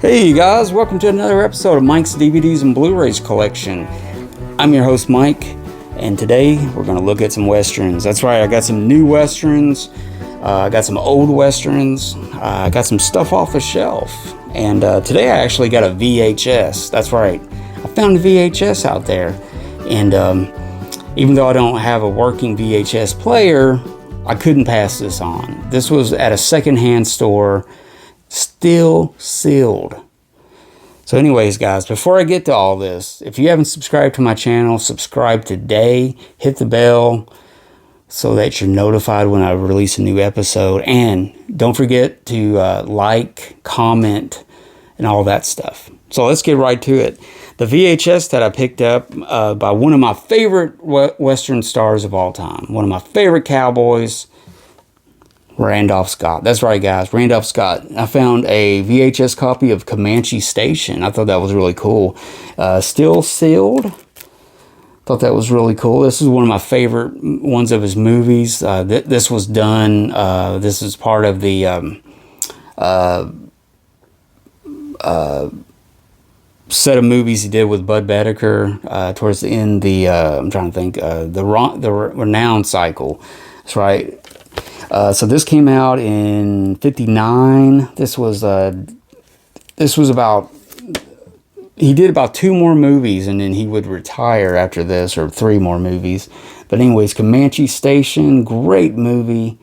Hey guys, welcome to another episode of Mike's DVDs and Blu-rays collection. I'm your host Mike, and today we're going to look at some westerns. That's right, I got some new westerns, I got some old westerns, I got some stuff off the shelf. And today I actually got a VHS. That's right, I found a VHS out there. And even though I don't have a working VHS player, I couldn't pass this on. This was at a secondhand store, still sealed. So anyways guys, before I get to all this, if you haven't subscribed to my channel, subscribe today, hit the bell so that you're notified when I release a new episode, and don't forget to like, comment, and all that stuff. So let's get right to it. The VHS that I picked up by one of my favorite Western stars of all time, one of my favorite cowboys, Randolph Scott. That's right, guys. Randolph Scott. I found a VHS copy of Comanche Station. I thought that was really cool. Still sealed. Thought that was really cool. This is one of my favorite ones of his movies. This was done. This is part of the set of movies he did with Bud Baedeker towards the end. I'm trying to think. The Renown cycle. That's right. So this came out in '59. This was about, he did about 2 more movies and then he would retire after this, or 3 more movies. But anyways, Comanche Station, great movie.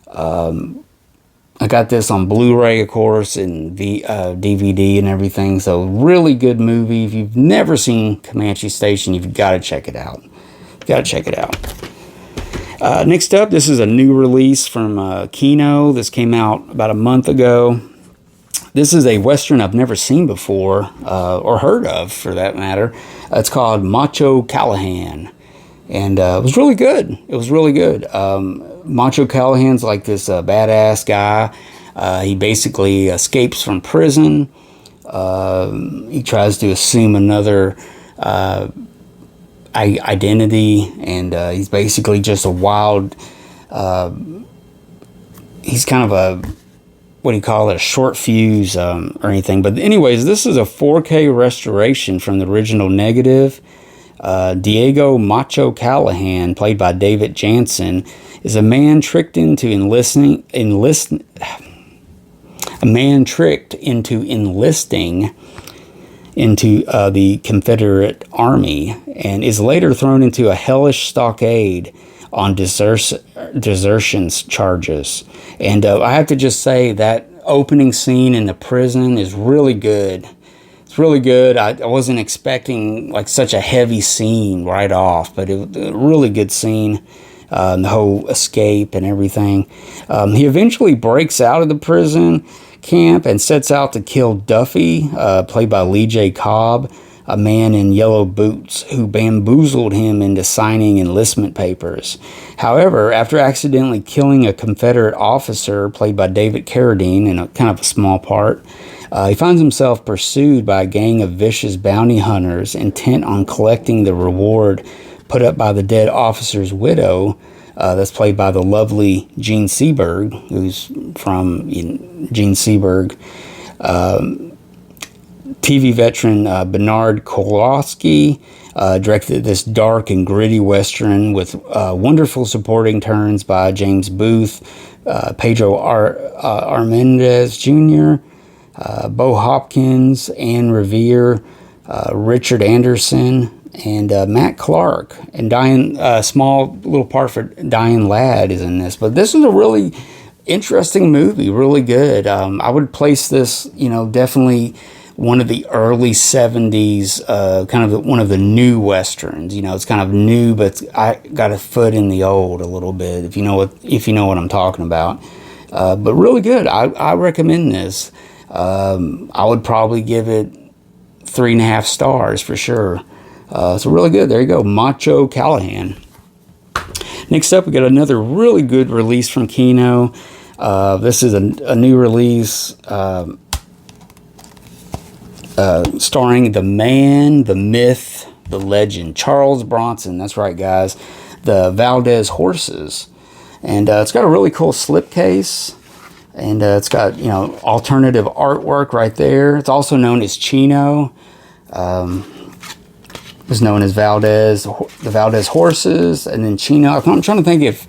I got this on Blu-ray, of course, and DVD and everything. So really good movie. If you've never seen Comanche Station, you've got to check it out. Next up, this is a new release from Chino. This came out about a month ago. This is a Western I've never seen before, or heard of, for that matter. It's called Macho Callahan. And it was really good. Macho Callahan's like this badass guy. He basically escapes from prison. He tries to assume another identity, and he's basically just a wild, he's kind of a, what do you call it, a short fuse or anything. But anyways, this is a 4K restoration from the original negative. Diego Macho Callahan, played by David Jansen, is a man tricked into enlisting into the Confederate Army, and is later thrown into a hellish stockade on desertion charges. And I have to just say that opening scene in the prison is really good. It's really good. I wasn't expecting like such a heavy scene right off, but it was a really good scene. The whole escape and everything. He eventually breaks out of the prison camp and sets out to kill Duffy, played by Lee J. Cobb, a man in yellow boots who bamboozled him into signing enlistment papers. However, after accidentally killing a Confederate officer, played by David Carradine, in a kind of a small part, he finds himself pursued by a gang of vicious bounty hunters intent on collecting the reward put up by the dead officer's widow. That's played by the lovely Gene Seberg, who's from Gene Seberg. TV veteran Bernard Kowalski directed this dark and gritty Western with wonderful supporting turns by James Booth, Pedro Armendez Jr., Bo Hopkins, Anne Revere, Richard Anderson, and Matt Clark, and small little part for Diane Ladd is in this. But this is a really interesting movie, really good. I would place this, definitely one of the early 70s, kind of one of the new Westerns. It's kind of new, but I got a foot in the old a little bit, if you know what I'm talking about. But really good. I recommend this. I would probably give it 3.5 stars for sure. So really good. There you go, Macho Callahan. Next up, we got another really good release from Chino. This is a new release starring the man, the myth, the legend, Charles Bronson. That's right, guys. The Valdez Horses. And it's got a really cool slipcase. And it's got, alternative artwork right there. It's also known as Chino. It was known as Valdez, the Valdez horses, and then Chino. I'm trying to think if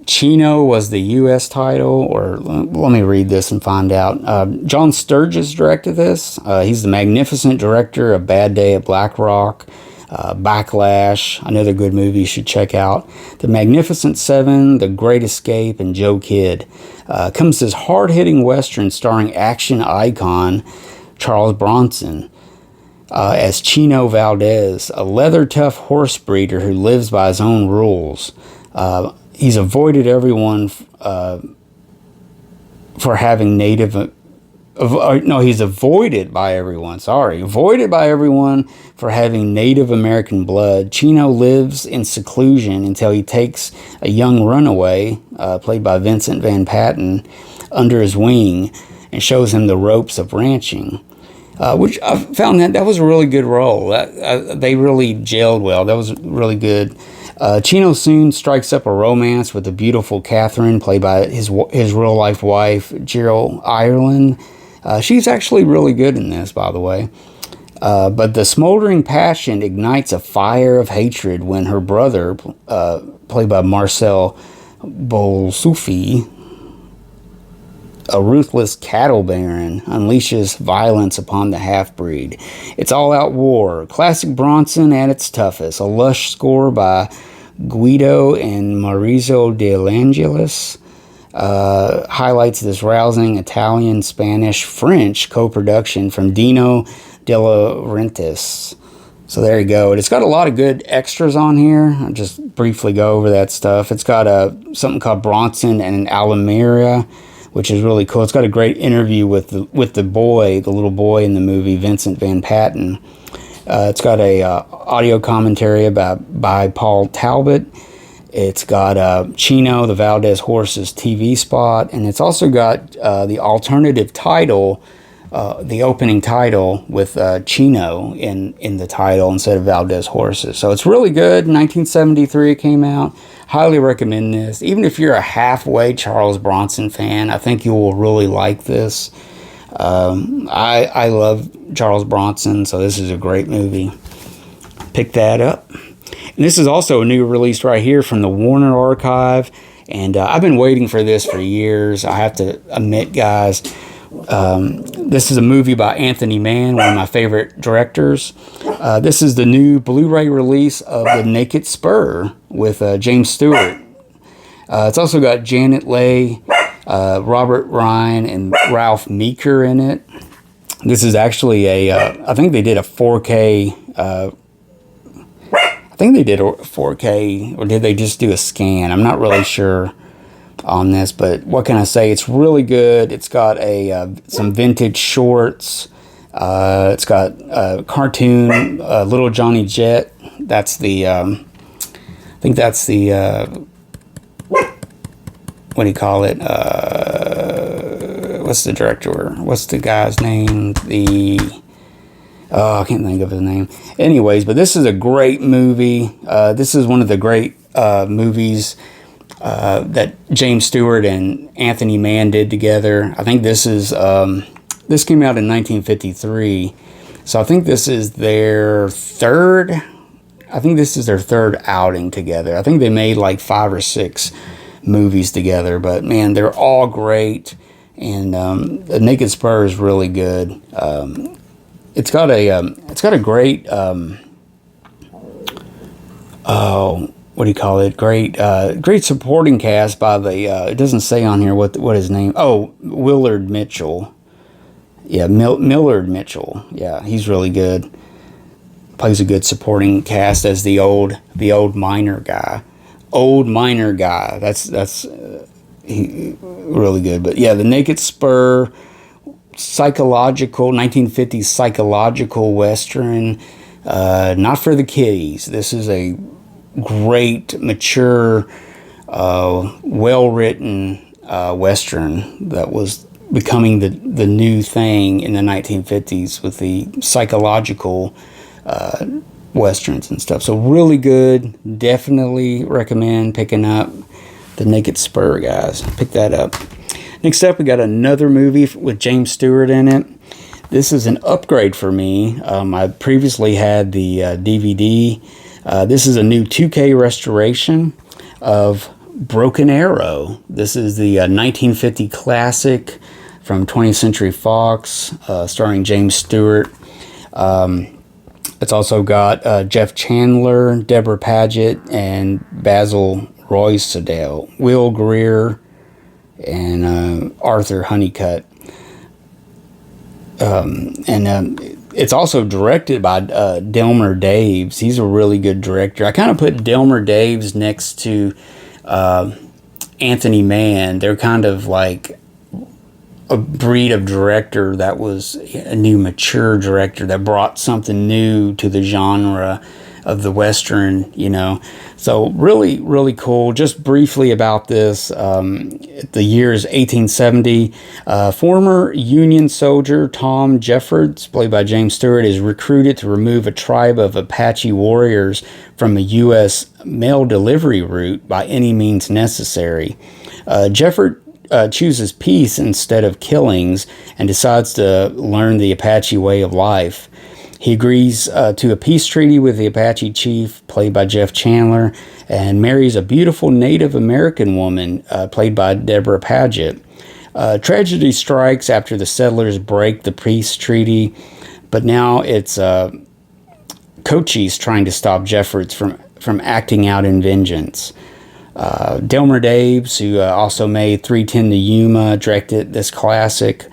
Chino was the U.S. title, or let me read this and find out. John Sturges directed this. He's the magnificent director of Bad Day at Black Rock, Backlash, another good movie you should check out. The Magnificent Seven, The Great Escape, and Joe Kidd. Comes this hard-hitting Western starring action icon Charles Bronson as Chino Valdez, a leather-tough horse breeder who lives by his own rules. He's avoided everyone for having native... he's avoided by everyone. Avoided by everyone for having Native American blood. Chino lives in seclusion until he takes a young runaway, played by Vincent Van Patten, under his wing and shows him the ropes of ranching. Which I found that was a really good role. They really gelled well. That was really good. Chino soon strikes up a romance with the beautiful Catherine, played by his real-life wife, Jill Ireland. She's actually really good in this, by the way. But the smoldering passion ignites a fire of hatred when her brother, played by Marcel Bolsoufi, a ruthless cattle baron, unleashes violence upon the half-breed. It's all-out war. Classic Bronson at its toughest. A lush score by Guido and Maurizio De Angelis highlights this rousing Italian, Spanish, French co-production from Dino De Laurentiis. So there you go. It's got a lot of good extras on here. I'll just briefly go over that stuff. It's got something called Bronson and Almeria, which is really cool. It's got a great interview with the little boy in the movie, Vincent Van Patten. It's got a audio commentary by Paul Talbot. It's got Chino, the Valdez Horses TV spot, and it's also got the alternative title, the opening title with Chino in the title instead of Valdez Horses. So it's really good. 1973 it came out. Highly recommend this. Even if you're a halfway Charles Bronson fan, I think you will really like this. I love Charles Bronson, so this is a great movie. Pick that up. And this is also a new release right here from the Warner Archive. And I've been waiting for this for years. I have to admit, guys, this is a movie by Anthony Mann, one of my favorite directors. This is the new Blu-ray release of The Naked Spur with James Stewart. It's also got Janet Leigh, Robert Ryan, and Ralph Meeker in it. This is actually I think they did a 4K... I think they did a 4K, or did they just do a scan? I'm not really sure on this, but what can I say? It's really good. It's got some vintage shorts. It's got cartoon Little Johnny Jet. That's the I think that's the what do you call it? What's the director? What's the guy's name? I can't think of his name. Anyways, but this is a great movie. This is one of the great movies that James Stewart and Anthony Mann did together. I think this came out in 1953. So I think this is their third outing together. I think they made like 5 or 6 movies together, but man, they're all great. And The Naked Spur is really good. It's got a great what do you call it? Great supporting cast by the it doesn't say on here what his name. Oh, Willard Mitchell. Yeah, Millard Mitchell. Yeah, he's really good. Plays a good supporting cast as the old miner guy. That's he really good. But yeah, The Naked Spur. Psychological 1950s psychological western, not for the kiddies. This is a great, mature, well-written western that was becoming the new thing in the 1950s with the psychological westerns and stuff. So really good. Definitely recommend picking up The Naked Spur, guys. Pick that up. Next up, we got another movie with James Stewart in it. This is an upgrade for me. I previously had the DVD. This is a new 2K restoration of Broken Arrow. This is the 1950 classic from 20th Century Fox, starring James Stewart. It's also got Jeff Chandler, Deborah Paget, and Basil Roysedale, Will Greer, and Arthur Honeycutt. It's also directed by Delmer Daves. He's a really good director. I kind of put Delmer Daves next to Anthony Mann. They're kind of like a breed of director that was a new mature director that brought something new to the genre of the Western, you know. So really, really cool. Just briefly about this, the year is 1870. Former Union soldier Tom Jeffords, played by James Stewart, is recruited to remove a tribe of Apache warriors from a U.S. mail delivery route by any means necessary. Jeffords chooses peace instead of killings and decides to learn the Apache way of life. He agrees to a peace treaty with the Apache chief, played by Jeff Chandler, and marries a beautiful Native American woman, played by Deborah Paget. Tragedy strikes after the settlers break the peace treaty, but now it's Cochise trying to stop Jeffords from acting out in vengeance. Delmer Daves, who also made 3:10 to Yuma, directed this classic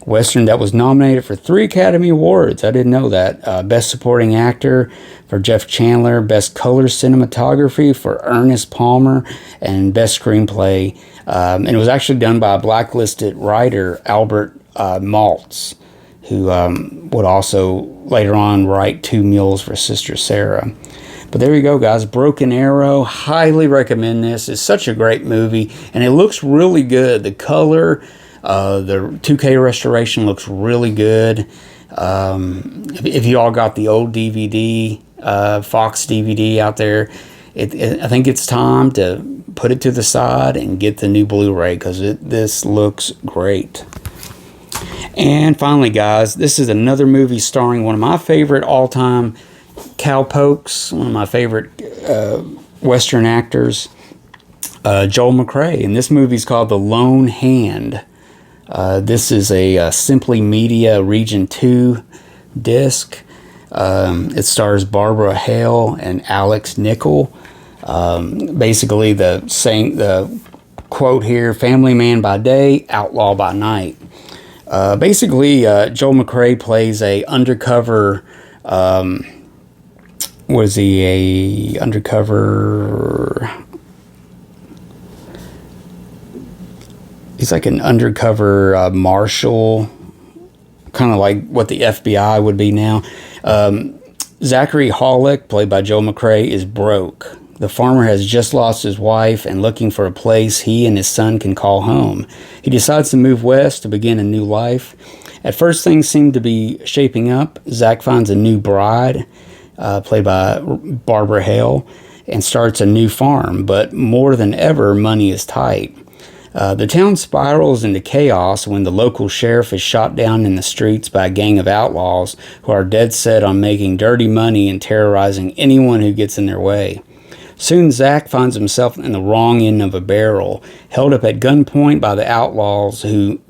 Western that was nominated for 3 Academy Awards. I didn't know that. Best Supporting Actor for Jeff Chandler, Best Color Cinematography for Ernest Palmer, and Best Screenplay. And it was actually done by a blacklisted writer, Albert Maltz, who would also later on write 2 Mules for Sister Sarah. But there you go, guys. Broken Arrow. Highly recommend this. It's such a great movie, and it looks really good. The color, the 2K restoration looks really good. If you all got the old DVD, Fox DVD out there, I think it's time to put it to the side and get the new Blu-ray, because this looks great. And finally, guys, this is another movie starring one of my favorite all-time cowpokes, one of my favorite Western actors, Joel McCrea. And this movie is called The Lone Hand. This is a Simply Media Region 2 disc. It stars Barbara Hale and Alex Nichol. Basically, the quote here: "Family man by day, outlaw by night." Basically, Joel McCrea plays a undercover. Was he a undercover? He's like an undercover marshal, kind of like what the FBI would be now. Zachary Hollick, played by Joel McCrea, is broke. The farmer has just lost his wife and looking for a place he and his son can call home. He decides to move west to begin a new life. At first, things seem to be shaping up. Zach finds a new bride, played by Barbara Hale, and starts a new farm. But more than ever, money is tight. The town spirals into chaos when the local sheriff is shot down in the streets by a gang of outlaws who are dead set on making dirty money and terrorizing anyone who gets in their way. Soon Zach finds himself in the wrong end of a barrel, held up at gunpoint by the outlaws who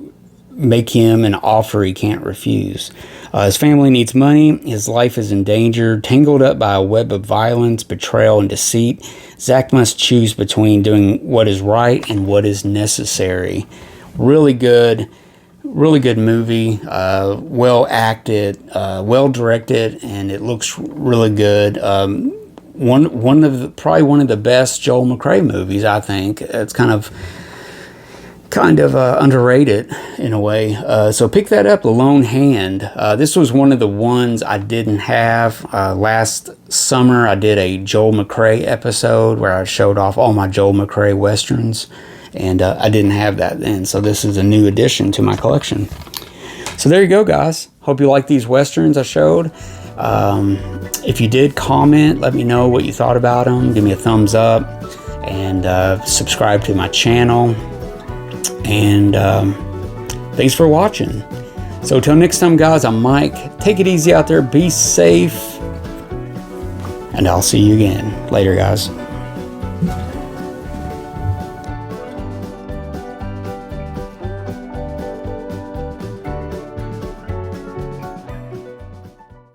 make him an offer he can't refuse. His family needs money, his life is in danger, tangled up by a web of violence, betrayal, and deceit. Zach must choose between doing what is right and what is necessary. Really good movie, well acted, well directed, and it looks really good. Probably one of the best Joel McCrea movies, I think. It's kind of underrated in a way. So pick that up, The Lone Hand. This was one of the ones I didn't have. Last summer I did a Joel McCrea episode where I showed off all my Joel McCrea westerns, and I didn't have that then. So this is a new addition to my collection. So there you go, guys. Hope you like these westerns I showed. If you did, comment, let me know what you thought about them. Give me a thumbs up, and subscribe to my channel. And thanks for watching. So till next time, guys, I'm Mike. Take it easy out there. Be safe. And I'll see you again. Later, guys.